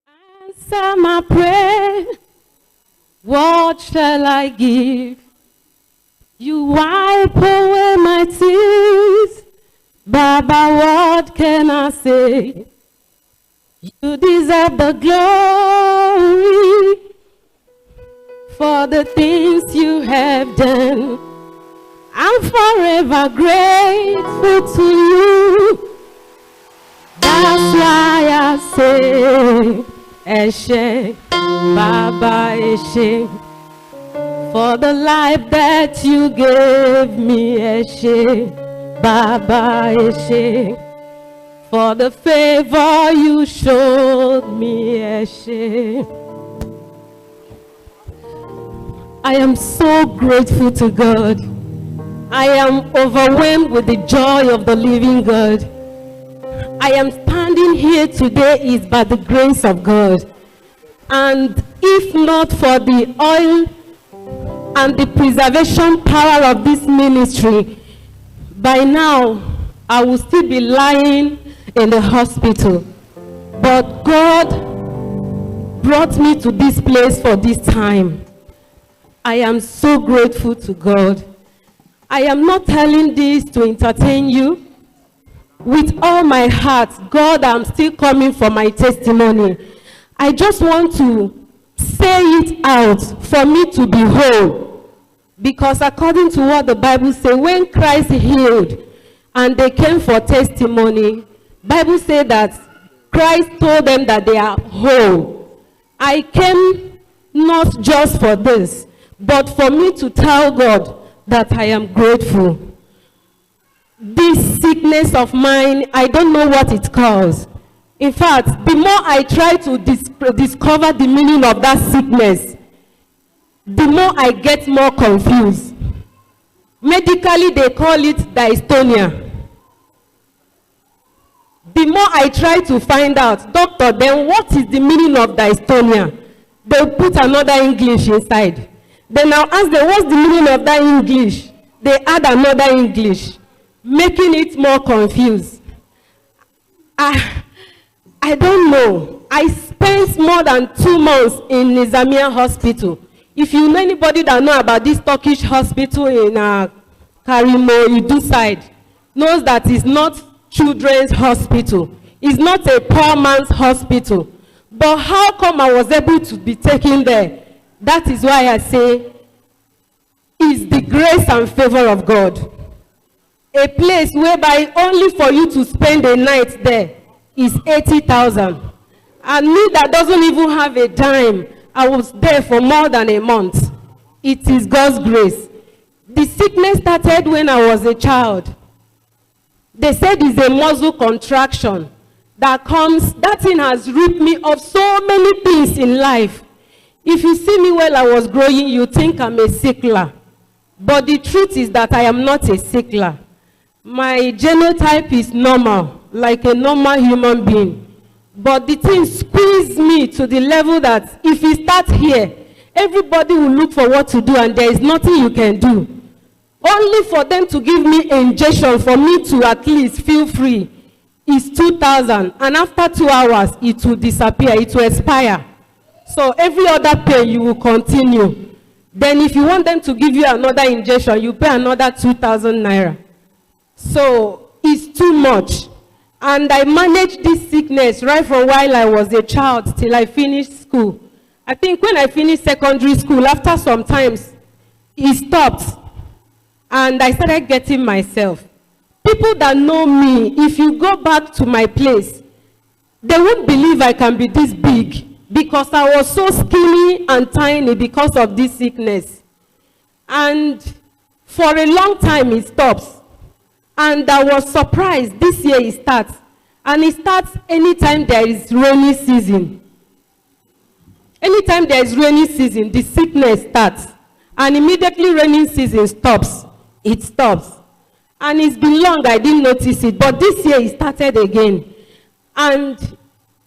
Answer my prayer. What shall I give? You wipe away my tears. Baba, what can I say? You deserve the glory for the things you have done. I'm forever grateful to you. That's why I say, Eshe, Baba Eshe, for the life that you gave me, Eshe, Baba Eshe, for the favor you showed me, Eshe. I am so grateful to God. I am overwhelmed with the joy of the living God. I am standing here today is by the grace of God. And if not for the oil and the preservation power of this ministry, by now I will still be lying in the hospital. But God brought me to this place for this time. I am so grateful to God. I am not telling this to entertain you. With all my heart, God, I'm still coming for my testimony. I just want to say it out for me to be whole. Because according to what the Bible says, when Christ healed and they came for testimony, Bible said that Christ told them that they are whole. I came not just for this, but for me to tell God that I am grateful. This sickness of mine, I don't know what it caused. In fact, the more I try to discover the meaning of that sickness, the more I get more confused. Medically, they call it dystonia. The more I try to find out, doctor, then what is the meaning of dystonia? They put another English inside. Then I'll ask them, what's the meaning of that English? They add another English, making it more confused. I don't know. I spent more than 2 months in Nizamiya Hospital. If you know anybody that know about this Turkish hospital in Karimo, Idu side, knows that it's not children's hospital. It's not a poor man's hospital. But how come I was able to be taken there? That is why I say, it's the grace and favor of God. A place whereby only for you to spend a night there is 80,000. And me that doesn't even have a dime, I was there for more than a month. It is God's grace. The sickness started when I was a child. They said it's a muscle contraction that comes, that thing has ripped me of so many things in life. If you see me while I was growing, you think I'm a sickler. But the truth is that I am not a sickler. My genotype is normal, like a normal human being. But the thing squeezed me to the level that if you start here, everybody will look for what to do and there is nothing you can do. Only for them to give me injection for me to at least feel free is 2,000. And after 2 hours, it will disappear, it will expire. So every other pain, you will continue. Then if you want them to give you another injection, you pay another 2,000 naira. So it's too much. And I managed this sickness right from while I was a child till I finished school. I think when I finished secondary school, after some times, it stopped. And I started getting myself. People that know me, if you go back to my place, they won't believe I can be this big. Because I was so skinny and tiny because of this sickness. And for a long time it stops. And I was surprised this year it starts. And it starts anytime there is rainy season. Anytime there is rainy season, the sickness starts. And immediately rainy season stops. It stops. And it's been long, I didn't notice it. But this year it started again. And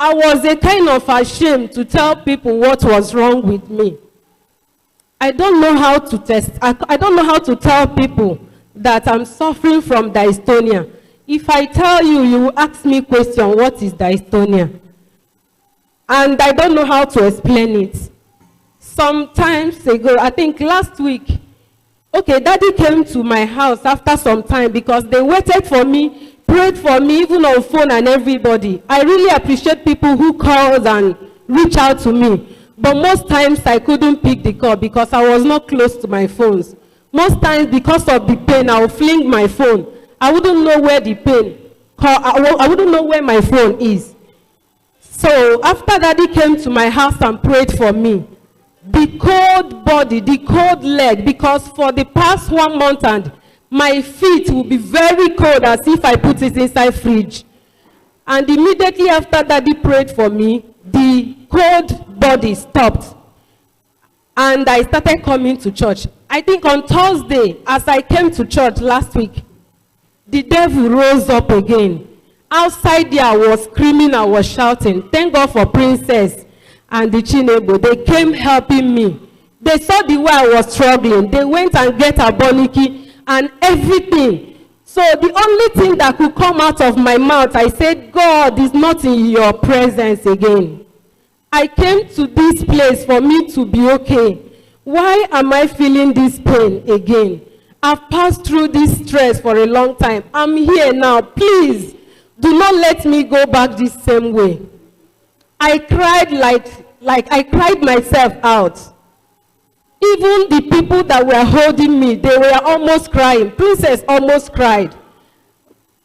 I was a kind of ashamed to tell people what was wrong with me. I don't know how to I don't know how to tell people that I'm suffering from dystonia. If I tell you, you will ask me question, what is dystonia? And I don't know how to explain it. Some times ago, I think last week, okay, Daddy came to my house after some time because they waited for me, prayed for me, even on phone and everybody. I really appreciate people who call and reach out to me. But most times I couldn't pick the call because I was not close to my phones. Most times because of the pain, I would fling my phone. I wouldn't know where the pain, I wouldn't know where my phone is. So after Daddy came to my house and prayed for me, the cold body, the cold leg, because for the past 1 month and my feet will be very cold as if I put it inside fridge. And immediately after Daddy prayed for me, the cold body stopped. And I started coming to church. I think on Thursday, as I came to church last week, the devil rose up again. Outside there, I was screaming, I was shouting. Thank God for Princess and the Chinebo. They came helping me. They saw the way I was struggling. They went and get a boniki and everything. So the only thing that could come out of my mouth, I said, God is not in your presence again. I came to this place for me to be okay. Why am I feeling this pain again? I've passed through this stress for a long time. I'm here now. Please, do not let me go back this same way. I cried like I cried myself out. Even the people that were holding me, they were almost crying. Princess almost cried.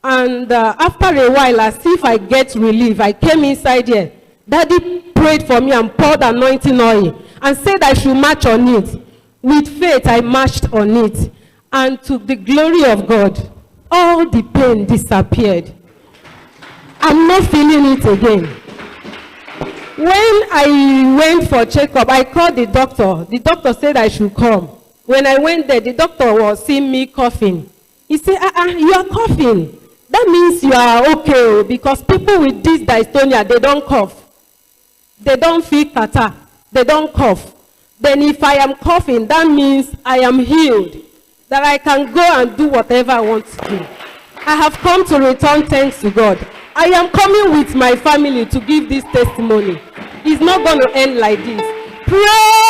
And after a while, as if I get relief, I came inside here. Daddy prayed for me and poured anointing oil and said I should march on it. With faith, I marched on it. And to the glory of God, all the pain disappeared. I'm not feeling it again. When I went for checkup, I called the doctor. The doctor said I should come. When I went there, the doctor was seeing me coughing. He said, you are coughing. That means you are okay, because people with this dystonia, they don't cough. They don't feel catarrh. They don't cough. Then if I am coughing, that means I am healed. That I can go and do whatever I want to do. I have come to return thanks to God. I am coming with my family to give this testimony. It's not going to end like this. Pray!